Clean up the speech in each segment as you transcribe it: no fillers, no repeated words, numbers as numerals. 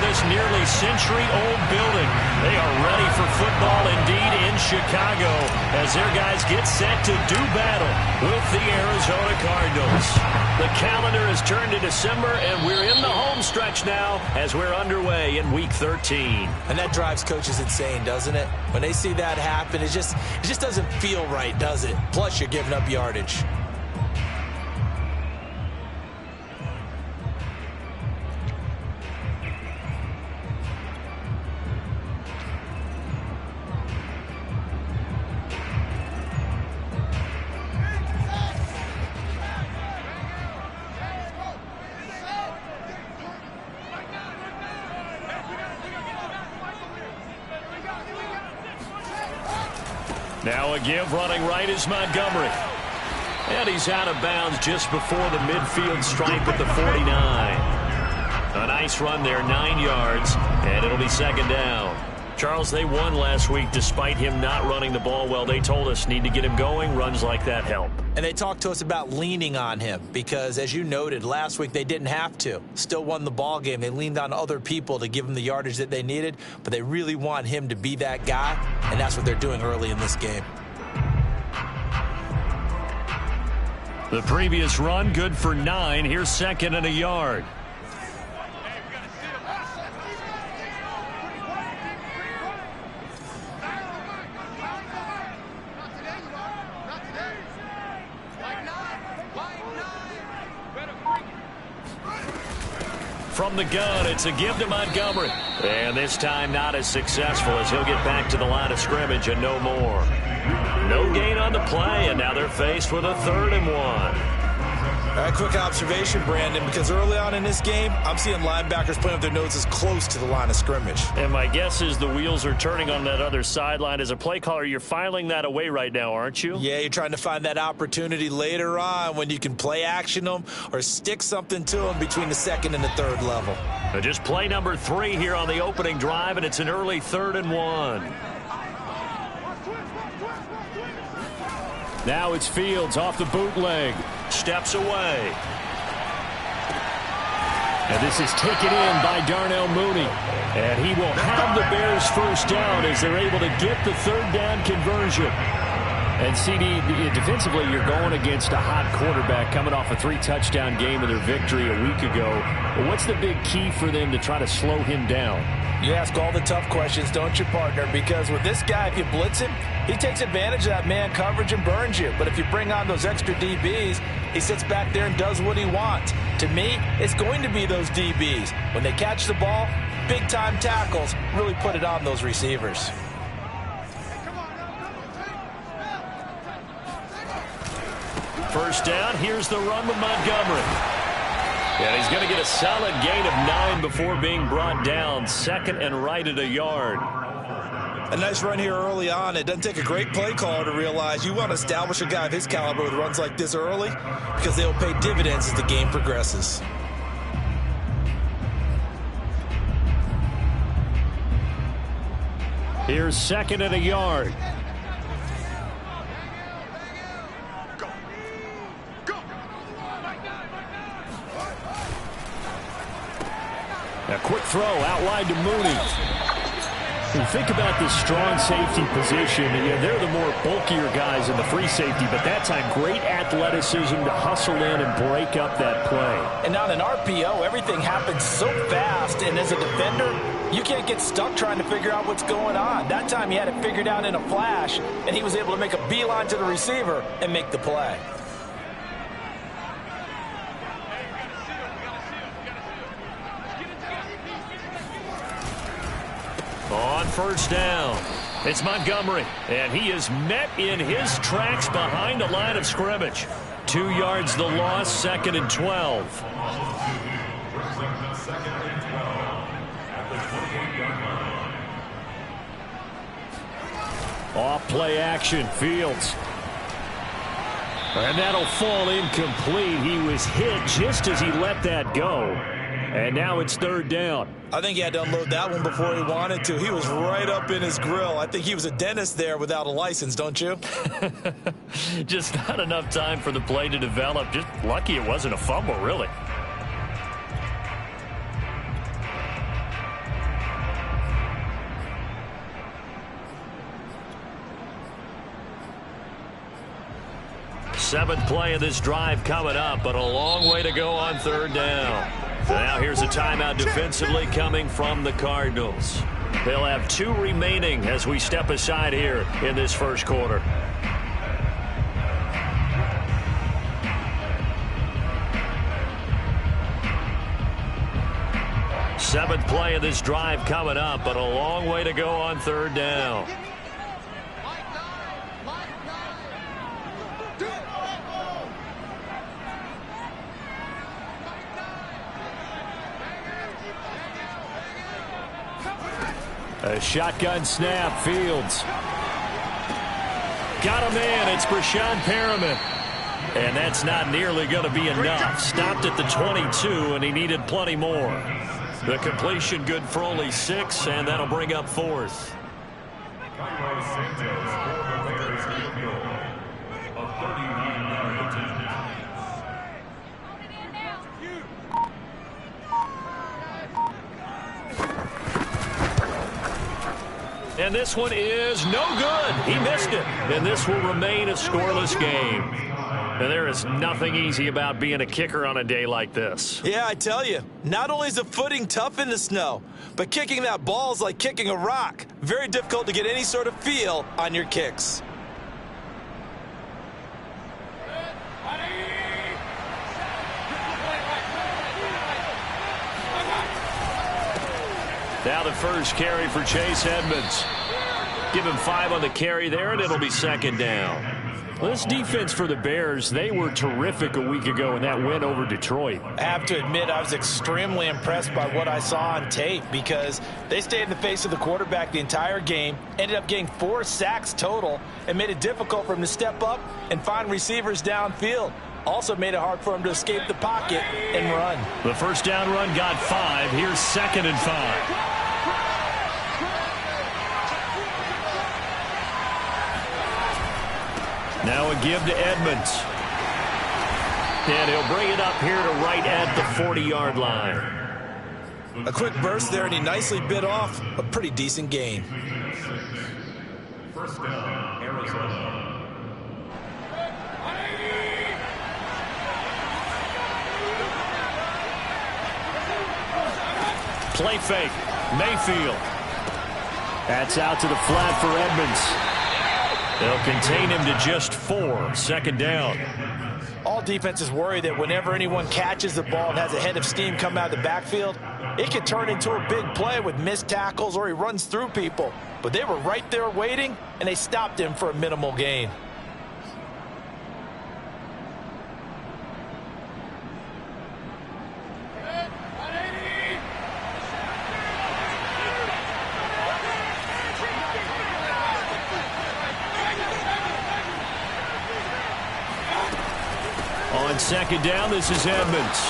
this nearly century-old building. They are ready for football indeed in Chicago as their guys get set to do battle with the Arizona Cardinals. The calendar has turned to December, and we're in the home stretch now as we're underway in Week 13. And that drives coaches insane, doesn't it? When they see that happen, it just doesn't feel right, does it? Plus, you're giving up yardage. Now a give running right is Montgomery. And he's out of bounds just before the midfield stripe at the 49. A nice run there, 9 yards, and it'll be second down. Charles, they won last week despite him not running the ball well. They told us need to get him going. Runs like that help. And they talked to us about leaning on him because, as you noted, last week they didn't have to. Still won the ball game. They leaned on other people to give them the yardage that they needed, but they really want him to be that guy, and that's what they're doing early in this game. The previous run, good for 9. Here's second and a yard. From the gun, it's a give to Montgomery. And this time not as successful as he'll get back to the line of scrimmage and no more. No gain on the play, and now they're faced with a 3rd and 1. All right, quick observation, Brandon, because early on in this game, I'm seeing linebackers playing with their noses close to the line of scrimmage. And my guess is the wheels are turning on that other sideline. As a play caller, you're filing that away right now, aren't you? Yeah, you're trying to find that opportunity later on when you can play action them or stick something to them between the 2nd and the 3rd level. Just play number 3 here on the opening drive, and it's an early 3rd and 1. Now it's Fields off the bootleg. Steps away. And this is taken in by Darnell Mooney. And he will have the Bears first down as they're able to get the 3rd down conversion. And CD, defensively, you're going against a hot quarterback coming off a 3-touchdown game of their victory a week ago. But what's the big key for them to try to slow him down? You ask all the tough questions, don't you, partner? Because with this guy, if you blitz him, he takes advantage of that man coverage and burns you. But if you bring on those extra DBs, he sits back there and does what he wants. To me, it's going to be those DBs. When they catch the ball, big-time tackles really put it on those receivers. First down, here's the run with Montgomery. And he's going to get a solid gain of 9 before being brought down. 2nd and right at a yard. A nice run here early on. It doesn't take a great play caller to realize you want to establish a guy of his caliber with runs like this early because they'll pay dividends as the game progresses. Here's 2nd and a yard. A quick throw out wide to Mooney. When you think about this strong safety position, they're the more bulkier guys in the free safety, but that time great athleticism to hustle in and break up that play. And on an RPO, everything happens so fast, and as a defender, you can't get stuck trying to figure out what's going on. That time he had it figured out in a flash, and he was able to make a beeline to the receiver and make the play. On first down, it's Montgomery, and he is met in his tracks behind the line of scrimmage. 2 yards the loss, 2nd and 12. Off play action, Fields. And that'll fall incomplete. He was hit just as he let that go. And now it's 3rd down. I think he had to unload that one before he wanted to. He was right up in his grill. I think he was a dentist there without a license, don't you? Just not enough time for the play to develop. Just lucky it wasn't a fumble, really. Seventh play of this drive coming up, but a long way to go on third down. So now here's a timeout defensively coming from the Cardinals. They'll have 2 remaining as we step aside here in this first quarter. Seventh play of this drive coming up, but a long way to go on third down. A shotgun snap, Fields. Got him in. It's Brashad Perriman. And that's not nearly going to be enough. Stopped at the 22, and he needed plenty more. The completion good for only 6, and that'll bring up 4th. And this one is no good. He missed it. And this will remain a scoreless game. And there is nothing easy about being a kicker on a day like this. Yeah, I tell you, not only is the footing tough in the snow, but kicking that ball is like kicking a rock. Very difficult to get any sort of feel on your kicks. Now the first carry for Chase Edmonds. Give him 5 on the carry there, and it'll be second down. Well, this defense for the Bears, they were terrific a week ago in that win over Detroit. I have to admit, I was extremely impressed by what I saw on tape because they stayed in the face of the quarterback the entire game, ended up getting 4 sacks total, and made it difficult for him to step up and find receivers downfield. Also made it hard for him to escape the pocket and run. The first down run got 5. Here's 2nd and 5. Now a give to Edmonds. And he'll bring it up here to right at the 40-yard line. A quick burst there, and he nicely bit off a pretty decent gain. First down, Arizona. Play fake. Mayfield. That's out to the flat for Edmonds. They'll contain him to just 4. Second down. All defenses worry that whenever anyone catches the ball and has a head of steam come out of the backfield, it could turn into a big play with missed tackles or he runs through people. But they were right there waiting, and they stopped him for a minimal gain. On second down, this is Edmonds.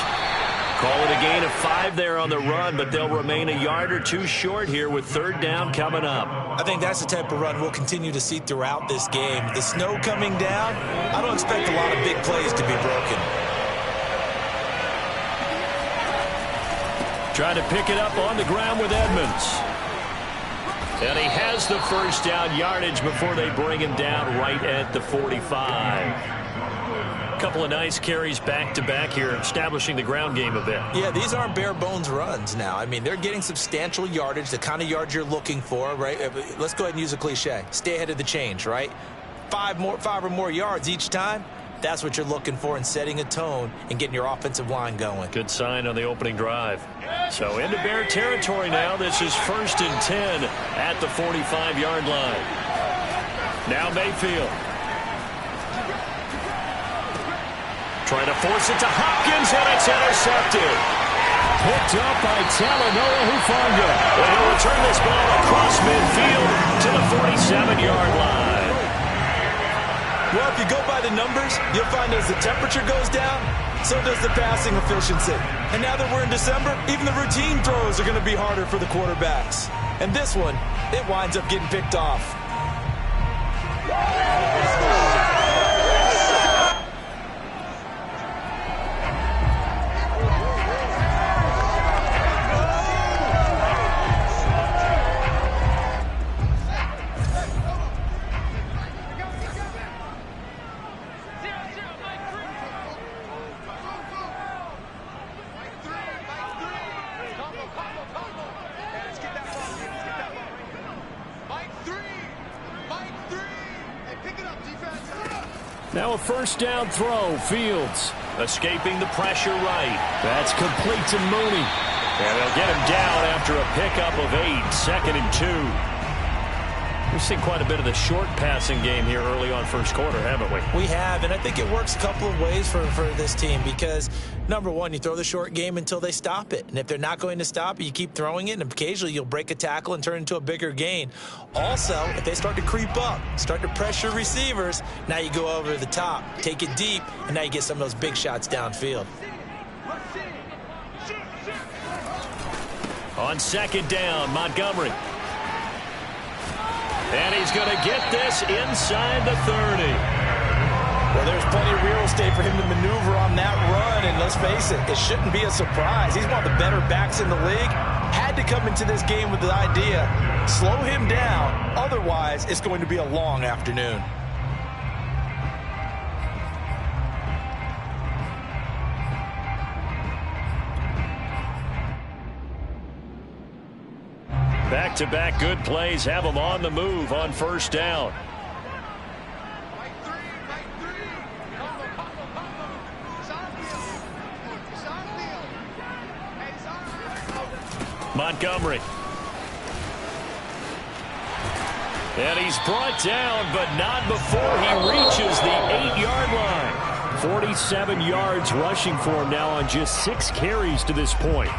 Call it a gain of 5 there on the run, but they'll remain a yard or 2 short here with third down coming up. I think that's the type of run we'll continue to see throughout this game. The snow coming down, I don't expect a lot of big plays to be broken. Trying to pick it up on the ground with Edmonds. And he has the first down yardage before they bring him down right at the 45. Couple of nice carries back-to-back here, establishing the ground game a bit. Yeah, these aren't bare-bones runs now. I mean, they're getting substantial yardage, the kind of yards you're looking for, right? Let's go ahead and use a cliche. Stay ahead of the change, right? 5 or more yards each time. That's what you're looking for in setting a tone and getting your offensive line going. Good sign on the opening drive. So into Bear territory now. This is 1st and 10 at the 45-yard line. Now Mayfield. Trying to force it to Hopkins, and it's intercepted. Picked up by Talanoa Hufanga. And he'll return this ball across midfield to the 47-yard line. Well, if you go by the numbers, you'll find as the temperature goes down, so does the passing efficiency. And now that we're in December, even the routine throws are going to be harder for the quarterbacks. And this one, it winds up getting picked off. Now a first down throw. Fields escaping the pressure right. That's complete to Mooney. And they'll get him down after a pickup of 8, 2nd and 2. We've seen quite a bit of the short passing game here early on first quarter, haven't we? We have, and I think it works a couple of ways for this team because, number one, you throw the short game until they stop it. And if they're not going to stop it, you keep throwing it, and occasionally you'll break a tackle and turn it into a bigger gain. Also, if they start to creep up, start to pressure receivers, now you go over the top, take it deep, and now you get some of those big shots downfield. On second down, Montgomery. And he's going to get this inside the 30. Well, there's plenty of real estate for him to maneuver on that run, and let's face it, it shouldn't be a surprise. He's one of the better backs in the league. Had to come into this game with the idea, slow him down, otherwise it's going to be a long afternoon. Back-to-back good plays have them on the move on first down. Montgomery. And he's brought down, but not before he reaches the 8-yard line. 47 yards rushing for him now on just 6 carries to this point.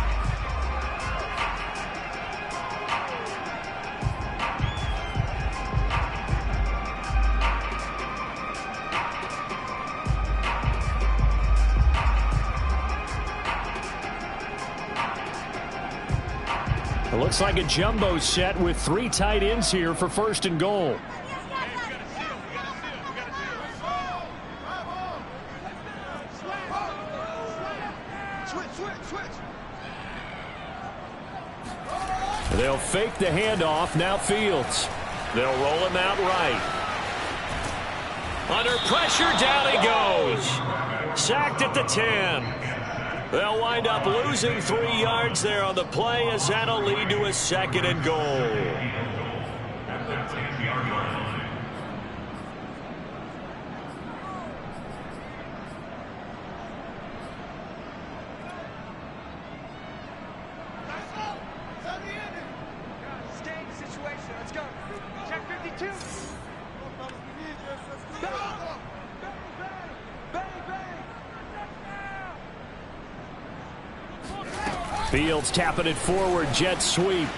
It looks like a jumbo set with 3 tight ends here for first and goal. They'll fake the handoff. Now Fields. They'll roll him out right. Under pressure, down he goes. Sacked at the 10. They'll wind up losing 3 yards there on the play as that'll lead to a 2nd and goal. Fields tapping it forward, jet sweep.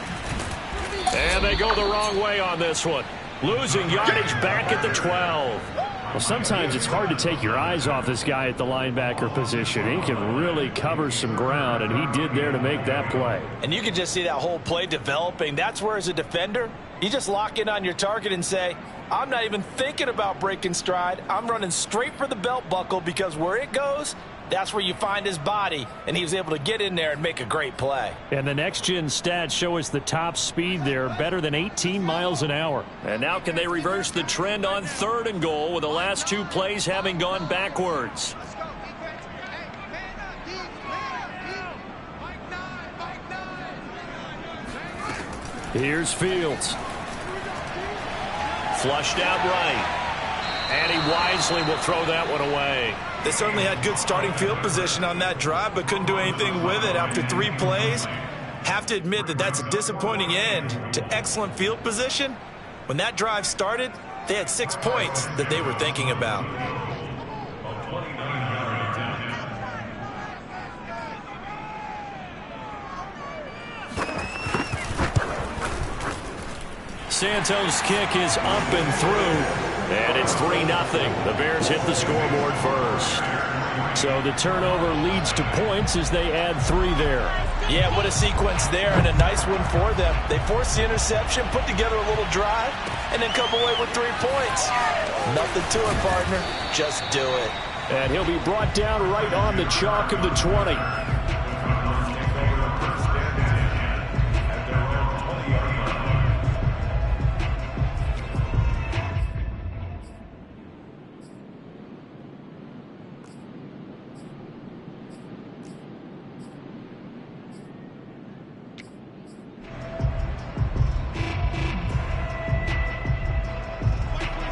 And they go the wrong way on this one. Losing yardage back at the 12. Well, sometimes it's hard to take your eyes off this guy at the linebacker position. He can really cover some ground, and he did there to make that play. And you can just see that whole play developing. That's where, as a defender, you just lock in on your target and say, I'm not even thinking about breaking stride. I'm running straight for the belt buckle because where it goes, that's where you find his body, and he was able to get in there and make a great play. And the next-gen stats show us the top speed there, better than 18 miles an hour. And now can they reverse the trend on 3rd and goal with the last 2 plays having gone backwards? Here's Fields. Flushed out right. And he wisely will throw that one away. They certainly had good starting field position on that drive, but couldn't do anything with it after 3 plays. Have to admit that that's a disappointing end to excellent field position. When that drive started, they had 6 points that they were thinking about. Santos' kick is up and through. And it's 3-0. The Bears hit the scoreboard first. So the turnover leads to points as they add 3 there. Yeah, what a sequence there, and a nice one for them. They forced the interception, put together a little drive, and then come away with 3 points. Nothing to it, partner. Just do it. And he'll be brought down right on the chalk of the 20.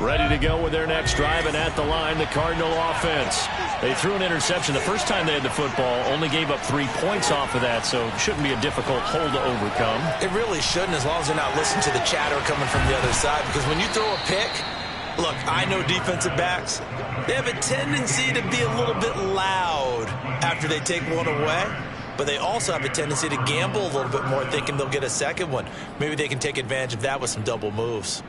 Ready to go with their next drive, and at the line, the Cardinal offense. They threw an interception the first time they had the football, only gave up 3 points off of that, so it shouldn't be a difficult hole to overcome. It really shouldn't, as long as they're not listening to the chatter coming from the other side, because when you throw a pick, look, I know defensive backs, they have a tendency to be a little bit loud after they take one away, but they also have a tendency to gamble a little bit more, thinking they'll get a second one. Maybe they can take advantage of that with some double moves.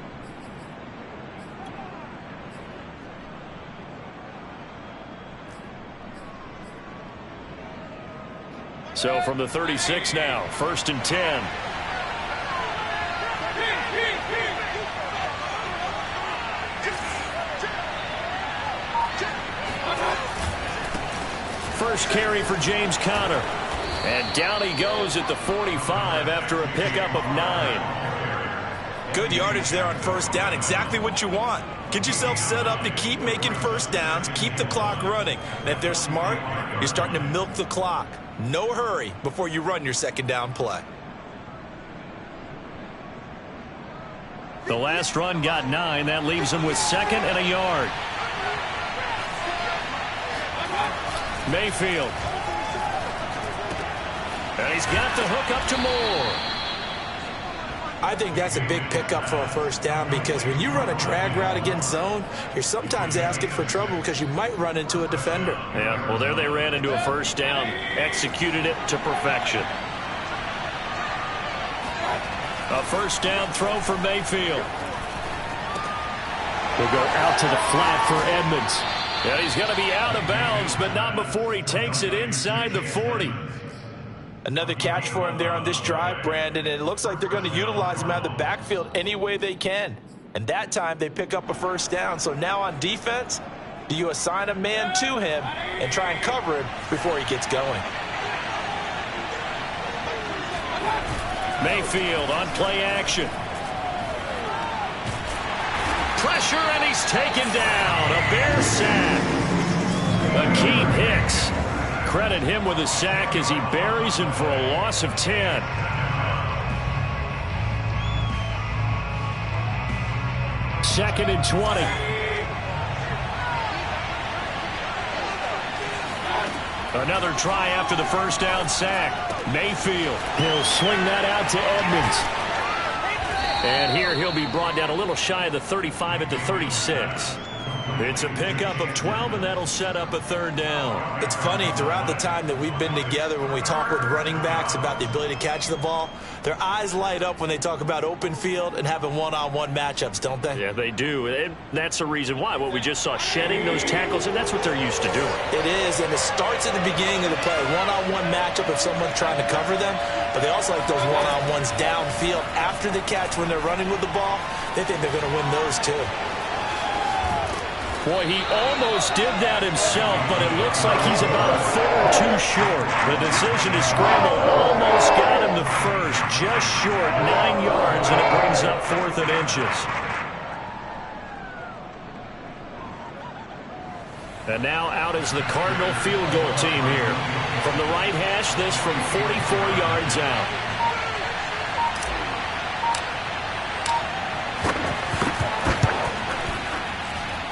So from the 36 now, 1st and 10. First carry for James Conner. And down he goes at the 45 after a pickup of 9. Good yardage there on first down. Exactly what you want. Get yourself set up to keep making first downs, keep the clock running. And if they're smart, you're starting to milk the clock. No hurry before you run your second down play. The last run got 9. That leaves him with 2nd and a yard. Mayfield. And he's got the hook up to Moore. I think that's a big pickup for a first down, because when you run a drag route against zone, you're sometimes asking for trouble because you might run into a defender. Yeah, well, there they ran into a first down, executed it to perfection. A first down throw for Mayfield. They'll go out to the flat for Edmonds. Yeah, he's going to be out of bounds, but not before he takes it inside the 40. Another catch for him there on this drive, Brandon, and it looks like they're going to utilize him out of the backfield any way they can. And that time they pick up a first down. So now on defense, do you assign a man to him and try and cover him before he gets going? Mayfield on play action. Pressure, and he's taken down. A Bear sack. Akeem Hicks. Credit him with a sack as he buries him for a loss of 10. Second and 20. Another try after the first down sack. Mayfield. He'll swing that out to Edmonds. And here he'll be brought down a little shy of the 35 at the 36. It's a pickup of 12, and that'll set up a third down. It's funny, throughout the time that we've been together, when we talk with running backs about the ability to catch the ball, their eyes light up when they talk about open field and having one-on-one matchups, don't they? Yeah, they do. And that's the reason why. What we just saw, shedding those tackles, and that's what they're used to doing. It is, and it starts at the beginning of the play. One-on-one matchup if someone's trying to cover them, but they also like those one-on-ones downfield after the catch when they're running with the ball. They think they're going to win those too. Boy, he almost did that himself, but it looks like he's about a foot or two short. The decision to scramble almost got him the first, just short, 9 yards, and it brings up 4th and inches. And now out is the Cardinal field goal team here. From the right hash, this from 44 yards out.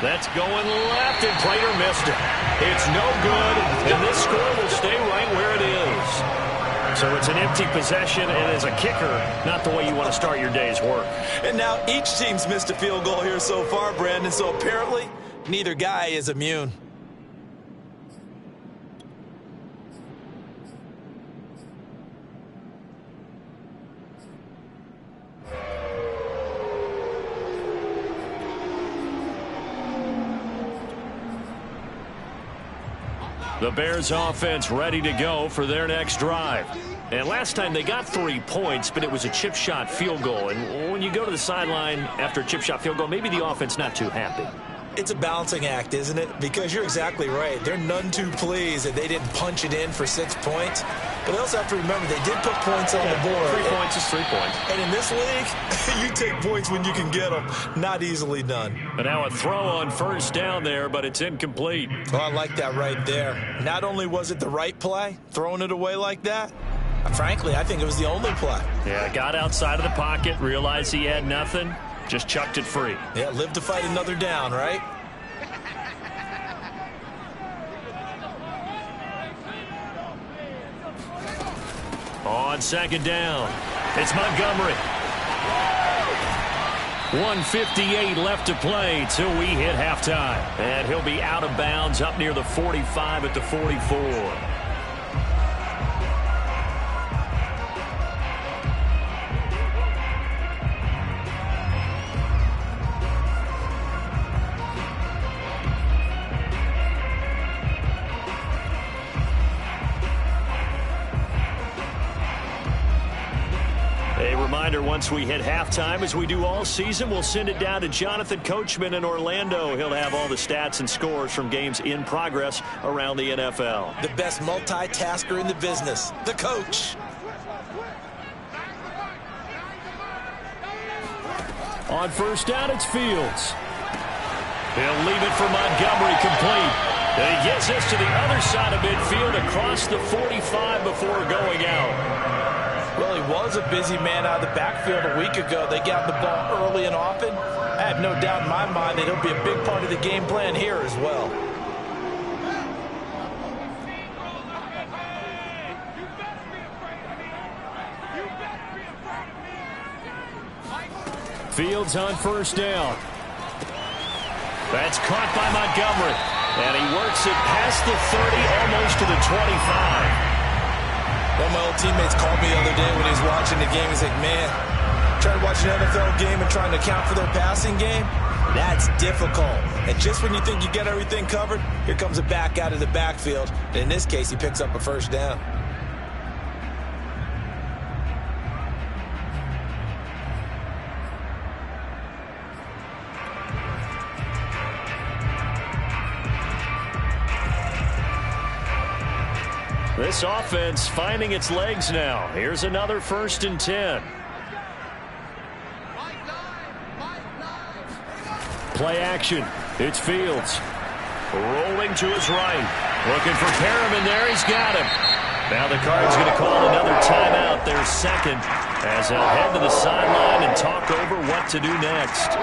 That's going left, and Prater missed it. It's no good, and this score will stay right where it is. So it's an empty possession, and as a kicker, not the way you want to start your day's work. And now each team's missed a field goal here so far, Brandon, so apparently neither guy is immune. The Bears offense ready to go for their next drive. And last time they got 3 points, but it was a chip shot field goal. And when you go to the sideline after a chip shot field goal, maybe the offense not too happy. It's a balancing act, isn't it? Because you're exactly right. They're none too pleased that they didn't punch it in for 6 points. But they also have to remember they did put points on the board. 3 points is 3 points. And in this league, you take points when you can get them. Not easily done. And now a throw on first down there, but it's incomplete. Oh, I like that right there. Not only was it the right play, throwing it away like that, frankly, I think it was the only play. Yeah, got outside of the pocket, realized he had nothing, Just chucked it free. Yeah, live to fight another down, right? On second down, it's Montgomery. 1:58 left to play till we hit halftime. And he'll be out of bounds up near the 45 at the 44. Once we hit halftime, as we do all season, we'll send it down to Jonathan Coachman in Orlando. He'll have all the stats and scores from games in progress around the NFL. The best multitasker in the business, the coach. On first down, it's Fields. He'll leave it for Montgomery, complete. And he gets this to the other side of midfield across the 45 before going out. Well, he was a busy man out of the backfield a week ago. They got the ball early and often. I have no doubt in my mind that he'll be a big part of the game plan here as well. Fields on first down. That's caught by Montgomery. And he works it past the 30, almost to the 25. One of my old teammates called me the other day when he was watching the game. He's like, man, trying to watch an NFL game and trying to account for their passing game, that's difficult. And just when you think you get everything covered, here comes a back out of the backfield. And in this case, he picks up a first down. This offense finding its legs now. Here's another 1st and 10. Play action. It's Fields. Rolling to his right. Looking for Perriman there. He's got him. Now the Cards going to call another timeout, their second, as they'll head to the sideline and talk over what to do next.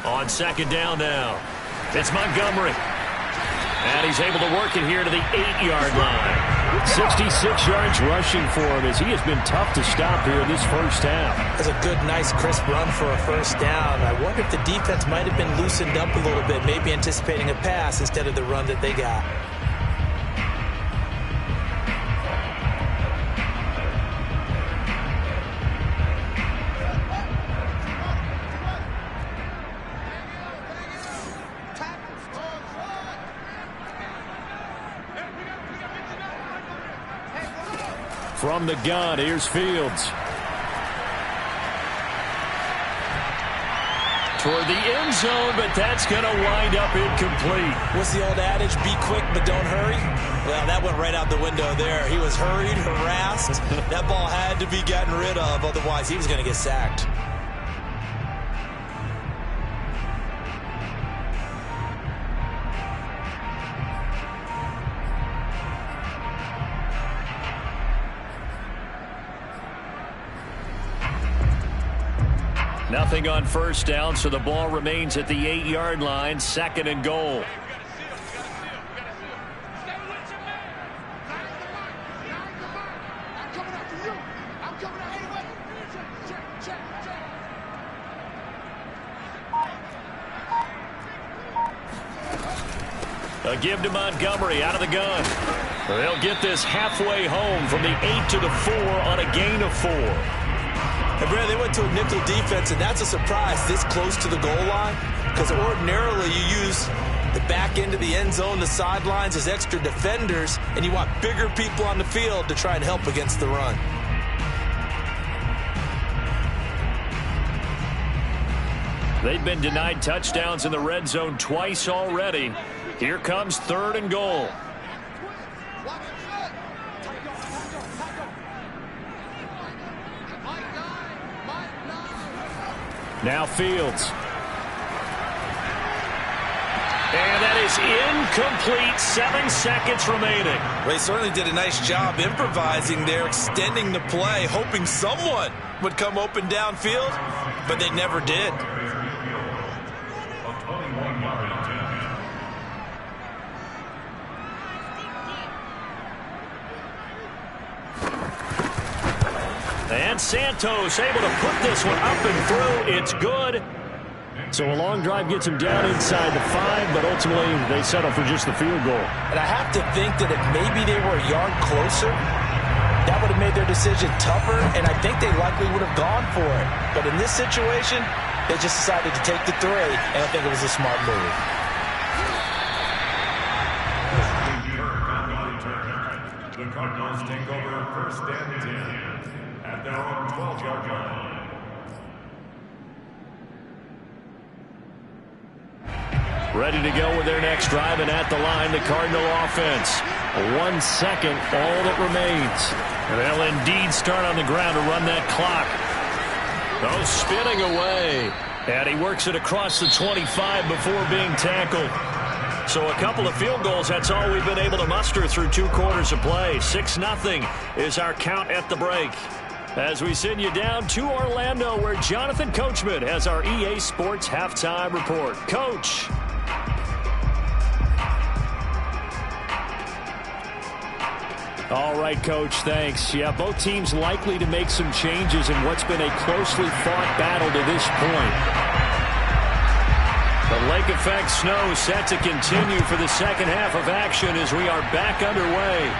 On second down now, it's Montgomery. And he's able to work it here to the 8-yard line. 66 yards rushing for him as he has been tough to stop here in this first half. That's a good, nice, crisp run for a first down. I wonder if the defense might have been loosened up a little bit, maybe anticipating a pass instead of the run that they got. From the gun, here's Fields. Toward the end zone, but that's going to wind up incomplete. What's the old adage? Be quick, but don't hurry. Well, that went right out the window there. He was hurried, harassed. That ball had to be gotten rid of, otherwise he was going to get sacked. Nothing on first down, so the ball remains at the 8-yard line, 2nd and goal. A give to Montgomery out of the gun. They'll get this halfway home from the 8 to the 4 on a gain of 4. And Brad, they went to a nickel defense, and that's a surprise this close to the goal line, because ordinarily you use the back end of the end zone, the sidelines as extra defenders, and you want bigger people on the field to try and help against the run. They've been denied touchdowns in the red zone twice already. Here comes 3rd and goal. Now Fields. And that is incomplete. 7 seconds remaining. They certainly did a nice job improvising there, extending the play, hoping someone would come open downfield, but they never did. And Santos able to put this one up and through. It's good. So a long drive gets him down inside the 5, but ultimately they settle for just the field goal. And I have to think that if maybe they were a yard closer, that would have made their decision tougher, and I think they likely would have gone for it. But in this situation, they just decided to take the 3, and I think it was a smart move. The Cardinals take over 1st and 10 at their own 12-yard line. Ready to go with their next drive, and at the line, the Cardinal offense. 1 second, all that remains. And they'll indeed start on the ground to run that clock. Oh, spinning away. And he works it across the 25 before being tackled. So a couple of field goals, that's all we've been able to muster through 2 quarters of play. 6-0 is our count at the break. As we send you down to Orlando, where Jonathan Coachman has our EA Sports Halftime Report. Coach. All right, Coach, thanks. Yeah, both teams likely to make some changes in what's been a closely fought battle to this point. The lake effect snow set to continue for the second half of action as we are back underway.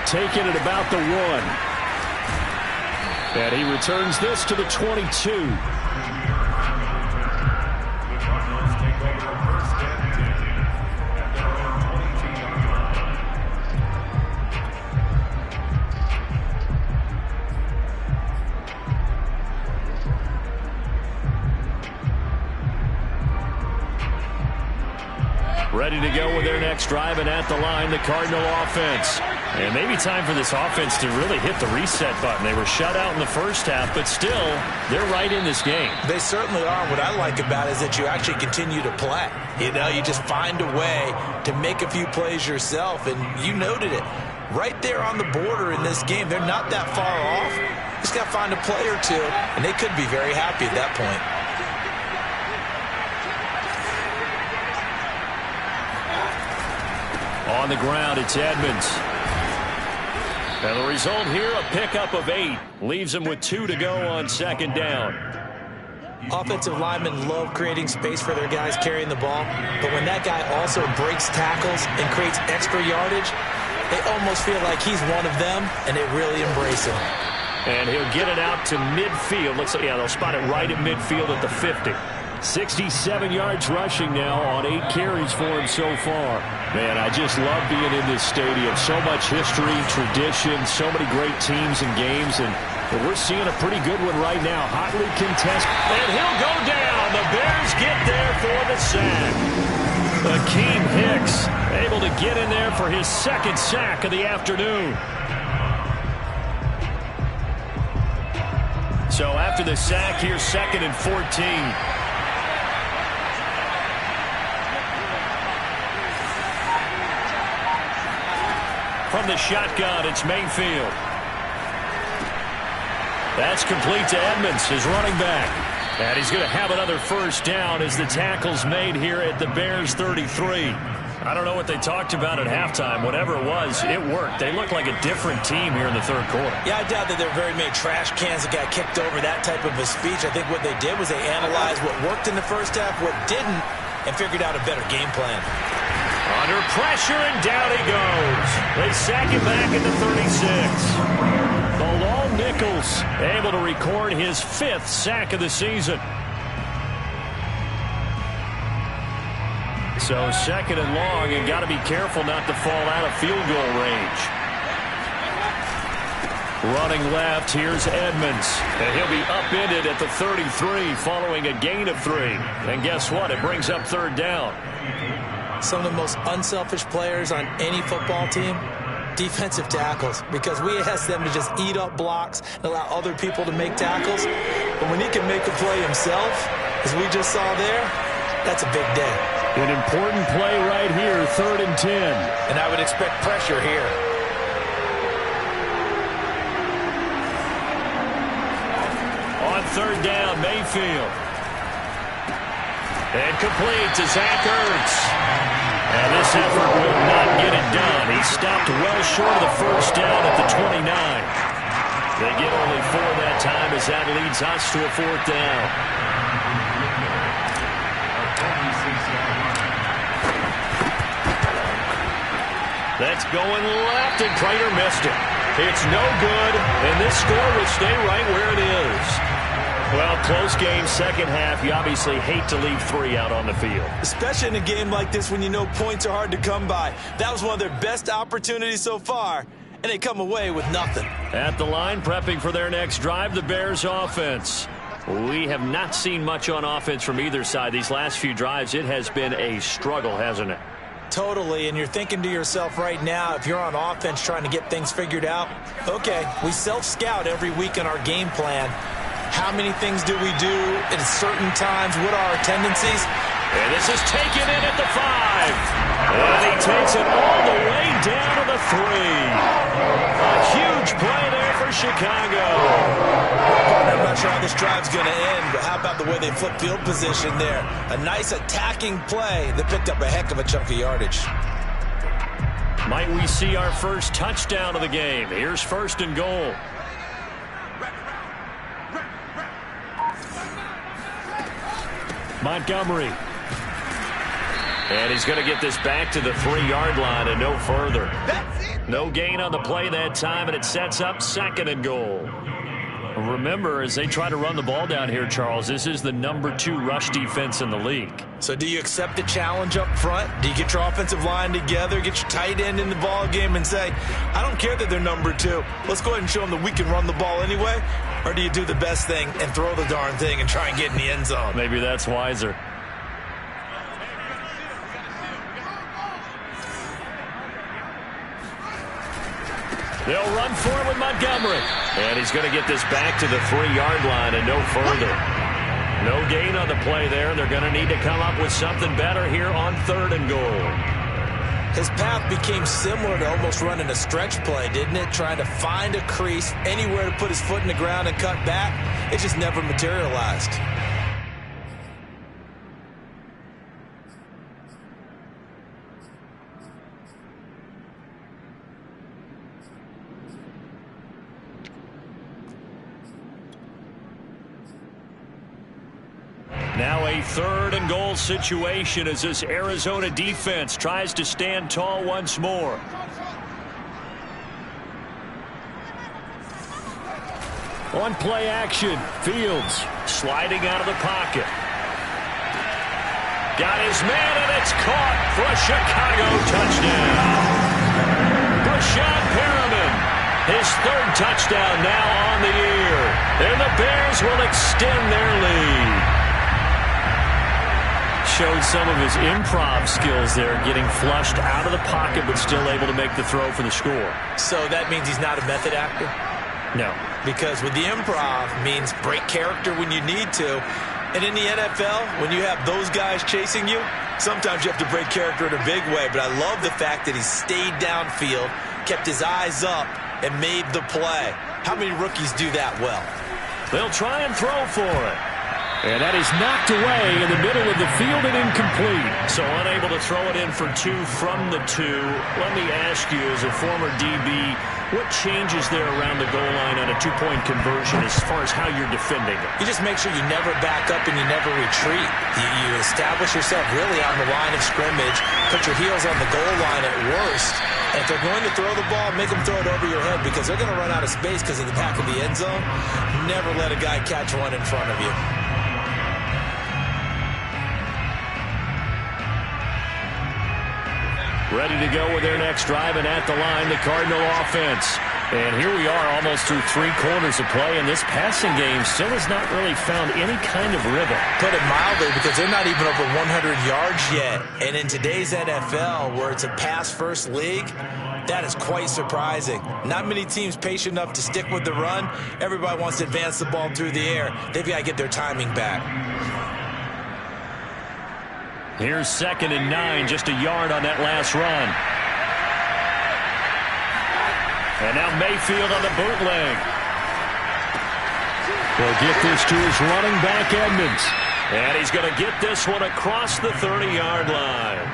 Taking it about the 1. And he returns this to the 22. Ready to go with their next drive, and at the line, the Cardinal offense. And maybe time for this offense to really hit the reset button. They were shut out in the first half, but still, they're right in this game. They certainly are. What I like about it is that you actually continue to play. You know, you just find a way to make a few plays yourself, and you noted it. Right there on the border in this game, they're not that far off. Just got to find a play or two, and they could be very happy at that point. On the ground, it's Edmonds. And the result here, a pickup of 8. Leaves them with 2 to go on 2nd down. Offensive linemen love creating space for their guys carrying the ball, but when that guy also breaks tackles and creates extra yardage, they almost feel like he's one of them, and they really embrace him. And he'll get it out to midfield. Looks like, yeah, they'll spot it right at midfield at the 50. 67 yards rushing now on 8 carries for him so far. Man, I just love being in this stadium. So much history, tradition, so many great teams and games, and we're seeing a pretty good one right now. Hotly contested, and he'll go down. The Bears get there for the sack. Akeem Hicks able to get in there for his 2nd sack of the afternoon. So after the sack, here's 2nd and 14. From the shotgun, it's Mayfield. That's complete to Edmonds, his running back. And he's going to have another 1st down as the tackle's made here at the Bears 33. I don't know what they talked about at halftime. Whatever it was, it worked. They look like a different team here in the 3rd quarter. Yeah, I doubt that there are very many trash cans that got kicked over, that type of a speech. I think what they did was they analyzed what worked in the first half, what didn't, and figured out a better game plan. Under pressure, and down he goes. They sack him back at the 36. The lone Nichols able to record his 5th sack of the season. So 2nd and long, and got to be careful not to fall out of field goal range. Running left, here's Edmonds. And he'll be upended at the 33 following a gain of 3. And guess what? It brings up 3rd down. Some of the most unselfish players on any football team, defensive tackles, because we ask them to just eat up blocks and allow other people to make tackles. But when he can make a play himself, as we just saw there, that's a big day. An important play right here, 3rd and 10. And I would expect pressure here. On 3rd down, Mayfield. And complete to Zach Ertz. And this effort will not get it done. He stopped well short of the 1st down at the 29. They get only 4 that time as that leads us to a 4th down. That's going left, and Prater missed it. It's no good, and this score will stay right where it is. Well, close game, 2nd half. You obviously hate to leave 3 out on the field. Especially in a game like this when you know points are hard to come by. That was one of their best opportunities so far, and they come away with nothing. At the line, prepping for their next drive, the Bears offense. We have not seen much on offense from either side. These last few drives, it has been a struggle, hasn't it? Totally, and you're thinking to yourself right now, if you're on offense trying to get things figured out, okay, we self-scout every week in our game plan. How many things do we do at certain times? What are our tendencies? And this is taken in at the 5. And he takes it all the way down to the 3. A huge play there for Chicago. I'm not sure how this drive's going to end, but how about the way they flip field position there? A nice attacking play that picked up a heck of a chunk of yardage. Might we see our first touchdown of the game? Here's 1st and goal. Montgomery. And he's going to get this back to the 3-yard line and no further. No gain on the play that time, and it sets up 2nd and goal. Remember, as they try to run the ball down here, Charles, this is the number 2 rush defense in the league. So do you accept the challenge up front? Do you get your offensive line together, get your tight end in the ball game and say, I don't care that they're number 2. Let's go ahead and show them that we can run the ball anyway? Or do you do the best thing and throw the darn thing and try and get in the end zone? Maybe that's wiser. They'll run for it with Montgomery. And he's going to get this back to the 3-yard line and no further. No gain on the play there. They're going to need to come up with something better here on 3rd and goal. His path became similar to almost running a stretch play, didn't it? Trying to find a crease, anywhere to put his foot in the ground and cut back. It just never materialized. Now a 3rd and goal situation as this Arizona defense tries to stand tall once more. On play action, Fields sliding out of the pocket. Got his man, and it's caught for a Chicago touchdown. Brashad Perriman, his 3rd touchdown now on the year. And the Bears will extend their lead. Showed some of his improv skills there, getting flushed out of the pocket but still able to make the throw for the score. So that means he's not a method actor? No. Because with the improv means break character when you need to. And in the NFL, when you have those guys chasing you, sometimes you have to break character in a big way. But I love the fact that he stayed downfield, kept his eyes up, and made the play. How many rookies do that well? They'll try and throw for it. And that is knocked away in the middle of the field and incomplete. So unable to throw it in for 2 from the 2. Let me ask you, as a former DB, what changes there around the goal line on a 2-point conversion as far as how you're defending it? You just make sure you never back up and you never retreat. You establish yourself really on the line of scrimmage, put your heels on the goal line at worst. And if they're going to throw the ball, make them throw it over your head because they're going to run out of space because of the back of the end zone. Never let a guy catch one in front of you. Ready to go with their next drive, and at the line, the Cardinal offense. And here we are almost through 3 quarters of play, and this passing game still has not really found any kind of rhythm. Put it mildly, because they're not even over 100 yards yet. And in today's NFL, where it's a pass-first league, that is quite surprising. Not many teams patient enough to stick with the run. Everybody wants to advance the ball through the air. They've got to get their timing back. Here's 2nd and 9, just a yard on that last run. And now Mayfield on the bootleg. Will get this to his running back, Edmonds. And he's going to get this one across the 30-yard line.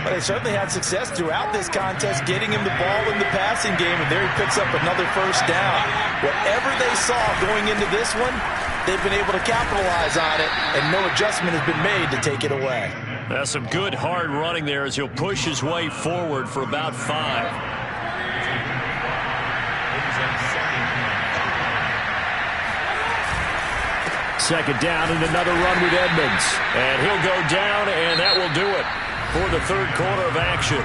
But they certainly had success throughout this contest, getting him the ball in the passing game, and there he picks up another first down. Whatever they saw going into this one, they've been able to capitalize on it, and no adjustment has been made to take it away. That's some good hard running there as he'll push his way forward for about 5. Second down and another run with Edmonds. And he'll go down, and that will do it for the 3rd quarter of action.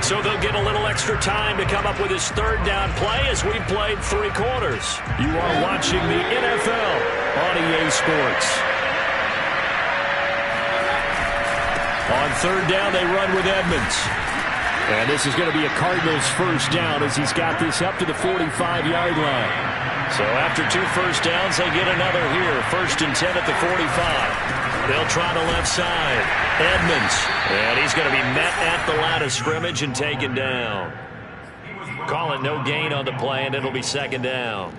So they'll get a little extra time to come up with his 3rd down play as we played 3 quarters. You are watching the NFL on EA Sports. On 3rd down, they run with Edmonds. And this is going to be a Cardinals first down as he's got this up to the 45-yard line. So after 2 first downs, they get another here. 1st and 10 at the 45. They'll try the left side. Edmonds. And he's going to be met at the line of scrimmage and taken down. Call it no gain on the play, and it'll be 2nd down.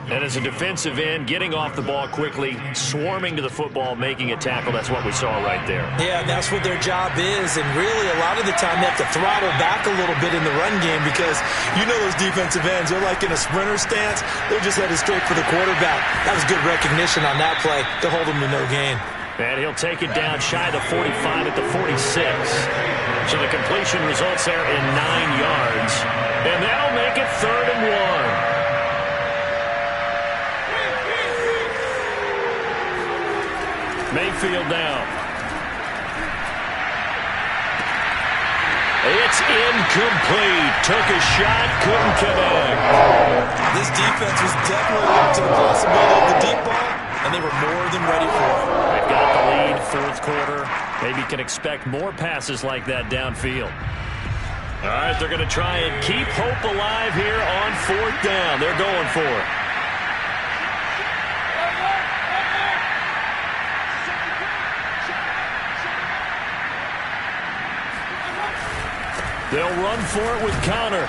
And as a defensive end, getting off the ball quickly, swarming to the football, making a tackle, that's what we saw right there. Yeah, that's what their job is. And really, a lot of the time, they have to throttle back a little bit in the run game because you know those defensive ends, they're like in a sprinter stance. They're just headed straight for the quarterback. That was good recognition on that play to hold him to no gain. And he'll take it down shy of the 45 at the 46. So the completion results there in 9 yards. And that'll make it 3rd and 1. Mayfield down. It's incomplete. Took a shot, couldn't connect. This defense was definitely up to the possibility of the deep ball, and they were more than ready for it. They've got the lead, 4th quarter. Maybe can expect more passes like that downfield. All right, they're going to try and keep hope alive here on 4th down. They're going for it. They'll run for it with Connor.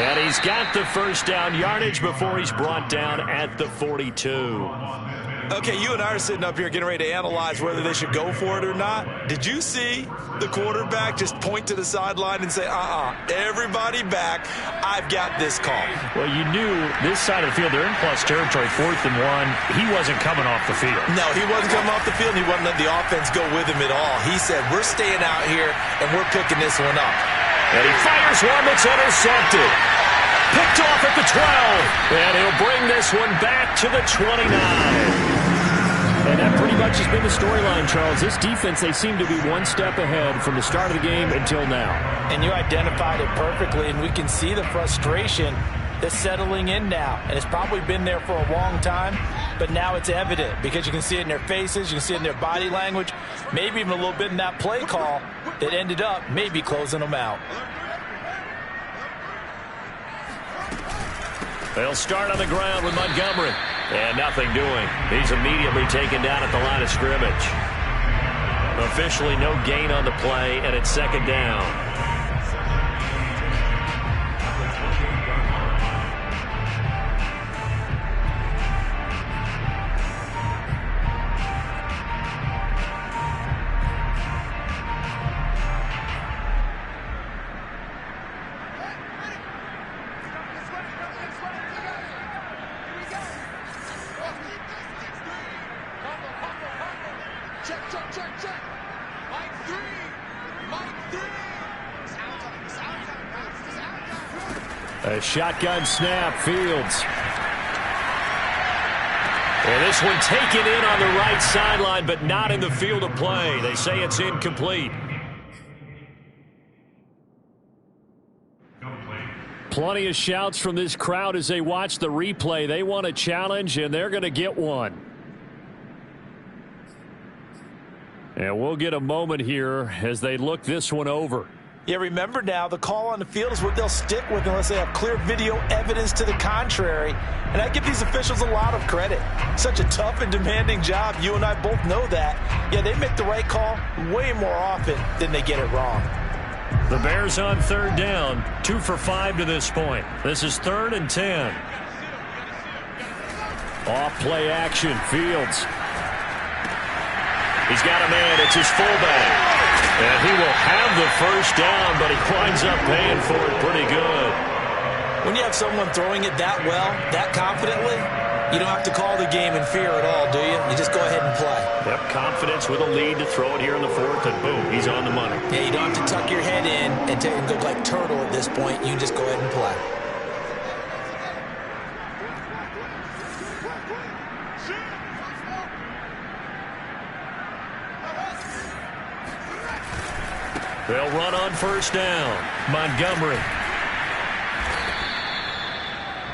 And he's got the first down yardage before he's brought down at the 42. Okay, you and I are sitting up here getting ready to analyze whether they should go for it or not. Did you see the quarterback just point to the sideline and say, everybody back, I've got this call? Well, you knew this side of the field, they're in plus territory, 4th and 1. He wasn't coming off the field. No, he wasn't coming off the field. He wasn't letting the offense go with him at all. He said, we're staying out here, and we're picking this one up. And he fires one that's intercepted. Picked off at the 12. And he'll bring this one back to the 29. And that pretty much has been the storyline, Charles. This defense, they seem to be one step ahead from the start of the game until now. And you identified it perfectly, and we can see the frustration that's settling in now. And it's probably been there for a long time, but now it's evident because you can see it in their faces, you can see it in their body language, maybe even a little bit in that play call that ended up maybe closing them out. They'll start on the ground with Montgomery. And nothing doing. He's immediately taken down at the line of scrimmage. Officially no gain on the play, and it's 2nd down. A shotgun snap, Fields. And this one taken in on the right sideline, but not in the field of play. They say it's incomplete. Plenty of shouts from this crowd as they watch the replay. They want a challenge, and they're going to get one. And we'll get a moment here as they look this one over. Yeah, remember now, the call on the field is what they'll stick with unless they have clear video evidence to the contrary. And I give these officials a lot of credit. Such a tough and demanding job. You and I both know that. Yeah, they make the right call way more often than they get it wrong. The Bears on third down, 2 for 5 to this point. This is 3rd and 10. Off play action, Fields. He's got a man, it's his fullback. And he will have the first down, but he winds up paying for it pretty good. When you have someone throwing it that well, that confidently, you don't have to call the game in fear at all, do you? You just go ahead and play. Yep, confidence with a lead to throw it here in the 4th, and boom, he's on the money. Yeah, you don't have to tuck your head in and go like turtle at this point. You can just go ahead and play. They'll run on first down. Montgomery.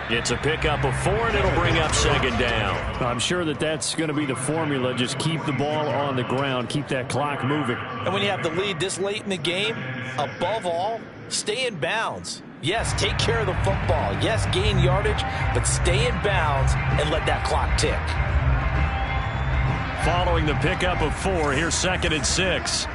It's a pickup of 4, and it'll bring up 2nd down. I'm sure that's going to be the formula. Just keep the ball on the ground. Keep that clock moving. And when you have the lead this late in the game, above all, stay in bounds. Yes, take care of the football. Yes, gain yardage, but stay in bounds and let that clock tick. Following the pickup of 4, here's 2nd and 6.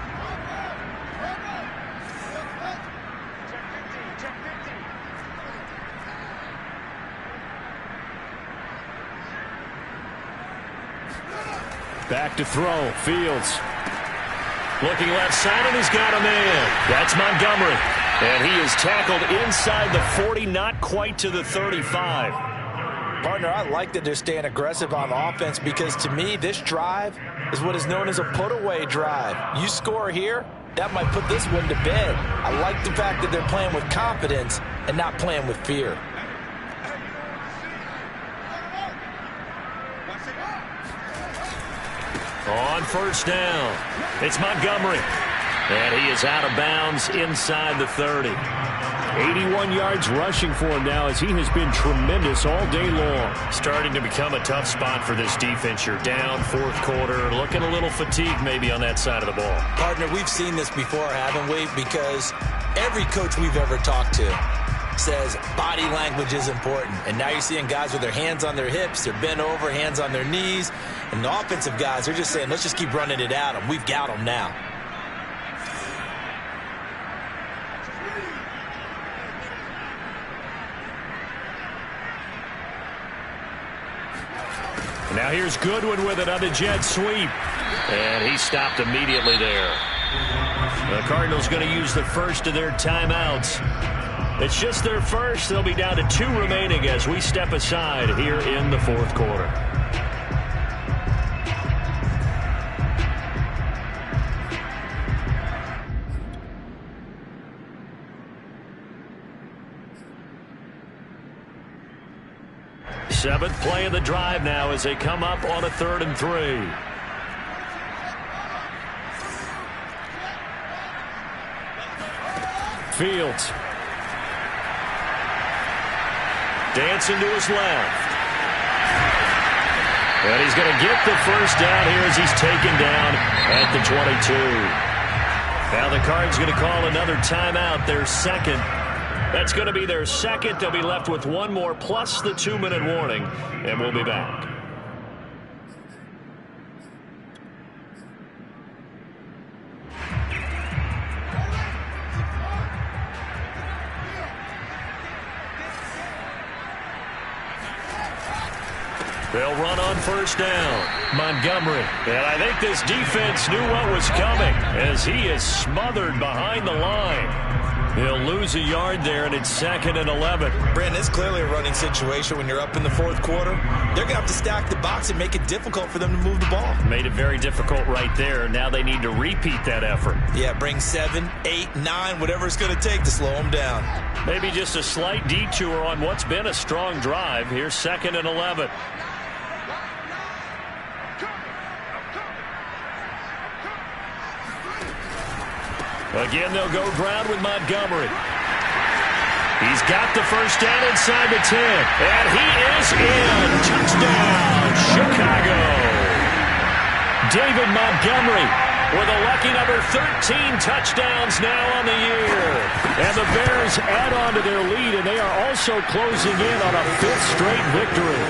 Back to throw. Fields. Looking left side, and he's got a man. That's Montgomery. And he is tackled inside the 40, not quite to the 35. Partner, I like that they're staying aggressive on offense because, to me, this drive is what is known as a put-away drive. You score here, that might put this one to bed. I like the fact that they're playing with confidence and not playing with fear. On first down, it's Montgomery. And he is out of bounds inside the 30. 81 yards rushing for him now as he has been tremendous all day long. Starting to become a tough spot for this defense. You're down 4th quarter, looking a little fatigued maybe on that side of the ball. Partner, we've seen this before, haven't we? Because every coach we've ever talked to says body language is important. And now you're seeing guys with their hands on their hips, they're bent over, hands on their knees. And the offensive guys, they're just saying, let's just keep running it at them. We've got them now. Now here's Goodwin with it on the jet sweep. And he stopped immediately there. The Cardinals going to use the first of their timeouts. It's just their first. They'll be down to 2 remaining as we step aside here in the 4th quarter. Seventh play of the drive now as they come up on a 3rd and 3. Fields. Dancing to his left. And he's going to get the first down here as he's taken down at the 22. Now the Cards going to call another timeout, their 2nd. That's going to be their 2nd. They'll be left with 1 more plus the 2-minute warning, and we'll be back. They'll run on first down. Montgomery. And I think this defense knew what was coming as he is smothered behind the line. He'll lose a yard there, and it's 2nd and 11. Brandon, it's clearly a running situation when you're up in the 4th quarter. They're going to have to stack the box and make it difficult for them to move the ball. Made it very difficult right there. Now they need to repeat that effort. Yeah, bring 7, 8, 9, whatever it's going to take to slow them down. Maybe just a slight detour on what's been a strong drive. Here's 2nd and 11. Again, they'll go ground with Montgomery. He's got the first down inside the 10. And he is in. Touchdown, Chicago. David Montgomery with a lucky number 13 touchdowns now on the year. And the Bears add on to their lead, and they are also closing in on a 5th straight victory.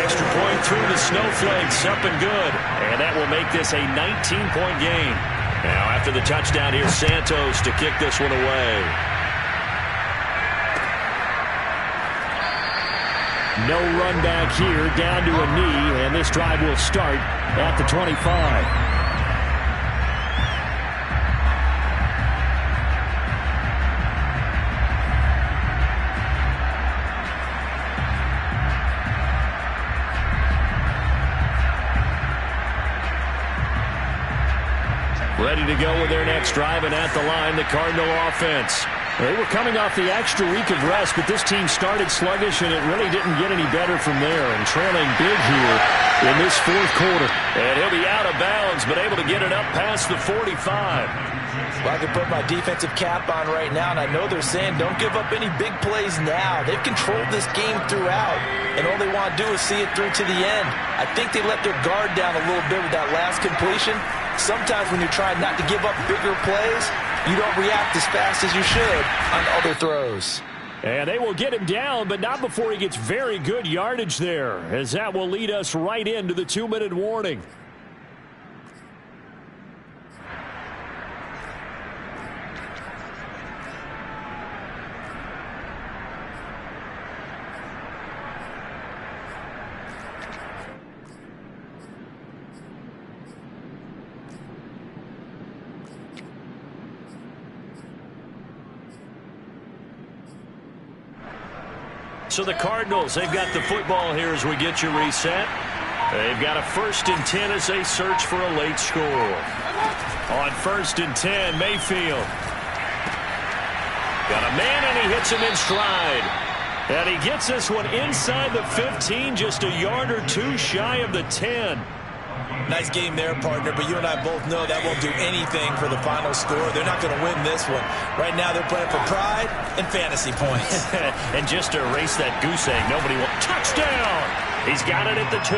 Extra point through the Snowflakes, up and good. And that will make this a 19-point game. Now, after the touchdown, here's Santos to kick this one away. No run back here, down to a knee, and this drive will start at the 25. Ready to go with their next drive, and at the line, the Cardinal offense. They were coming off the extra week of rest, but this team started sluggish, and it really didn't get any better from there, and trailing big here in this 4th quarter. And he'll be out of bounds, but able to get it up past the 45. Well, I can put my defensive cap on right now, and I know they're saying don't give up any big plays now. They've controlled this game throughout, and all they want to do is see it through to the end. I think they let their guard down a little bit with that last completion. Sometimes when you're trying not to give up bigger plays, you don't react as fast as you should on other throws. And they will get him down, but not before he gets very good yardage there, as that will lead us right into the 2-minute warning. So the Cardinals, they've got the football here as we get you reset. They've got a 1st and 10 as they search for a late score. On 1st and 10, Mayfield. Got a man, and he hits him in stride. And he gets this one inside the 15, just a yard or two shy of the 10. Nice game there, partner, but you and I both know that won't do anything for the final score. They're not going to win this one. Right now they're playing for pride and fantasy points. And just to erase that goose egg, nobody will. Touchdown! He's got it at the 2.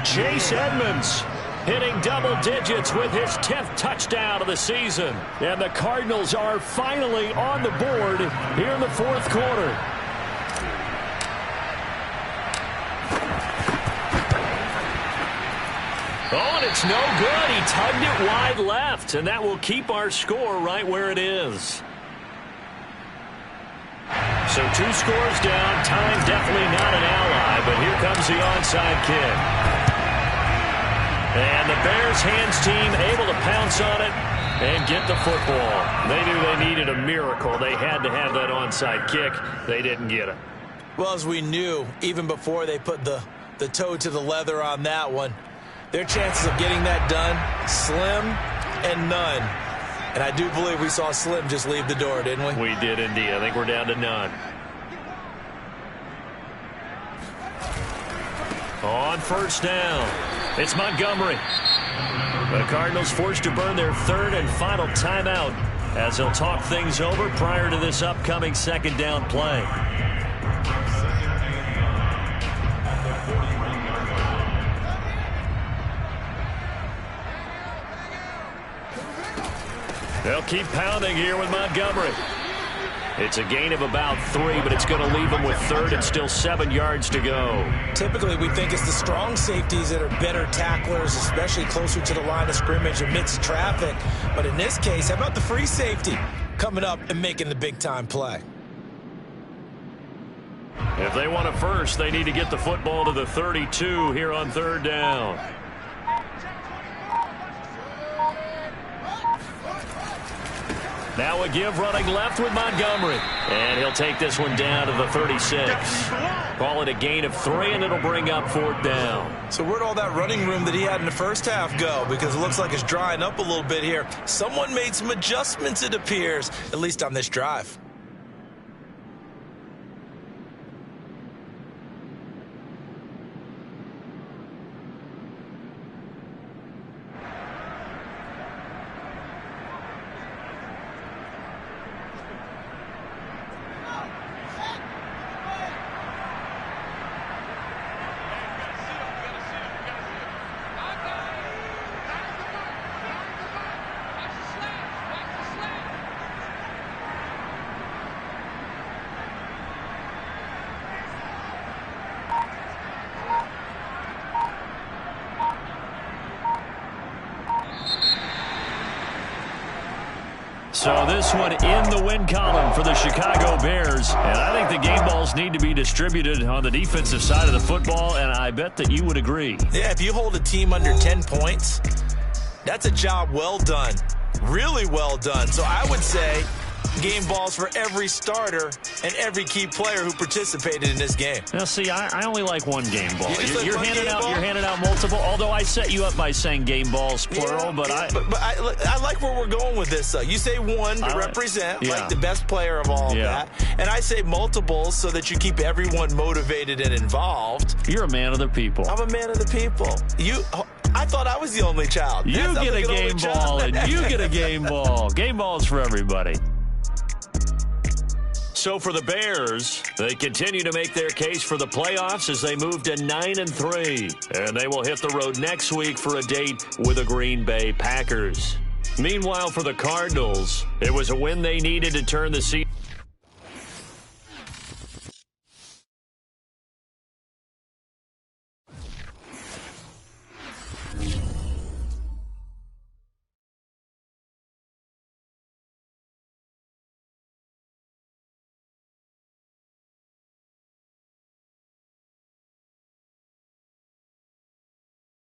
Chase Edmonds hitting double digits with his 10th touchdown of the season. And the Cardinals are finally on the board here in the 4th quarter. Oh, and it's no good. He tugged it wide left, and that will keep our score right where it is. So 2 scores down. Time definitely not an ally, but here comes the onside kick. And the Bears hands team able to pounce on it and get the football. They knew they needed a miracle. They had to have that onside kick. They didn't get it. Well, as we knew, even before they put the toe to the leather on that one, their chances of getting that done, slim and none. And I do believe we saw Slim just leave the door, didn't we? We did indeed. I think we're down to none. On 1st down, it's Montgomery. The Cardinals forced to burn their 3rd and final timeout as they'll talk things over prior to this upcoming 2nd down play. They'll keep pounding here with Montgomery. It's a gain of about 3, but it's going to leave them with 3rd and still 7 yards to go. Typically, we think it's the strong safeties that are better tacklers, especially closer to the line of scrimmage amidst traffic. But in this case, how about the free safety coming up and making the big-time play? If they want a first, they need to get the football to the 32 here on 3rd down. Now a give running left with Montgomery. And he'll take this one down to the 36. Call it a gain of 3, and it'll bring up 4th down. So where'd all that running room that he had in the first half go? Because it looks like it's drying up a little bit here. Someone made some adjustments, it appears, at least on this drive. So this one in the win column for the Chicago Bears. And I think the game balls need to be distributed on the defensive side of the football, and I bet that you would agree. Yeah, if you hold a team under 10 points, that's a job well done. Really well done. So I would say game balls for every starter and every key player who participated in this game. Now, see, I only like one game ball. You're handing out multiple, although I set you up by saying game balls, plural. But I like where we're going with this, though. You say one to represent, like the best player of all of that. And I say multiples so that you keep everyone motivated and involved. You're a man of the people. I'm a man of the people. I thought I was the only child. You get a game ball, and you get a game ball. Game balls for everybody. So for the Bears, they continue to make their case for the playoffs as they move to 9-3. And they will hit the road next week for a date with the Green Bay Packers. Meanwhile, for the Cardinals, it was a win they needed to turn the season.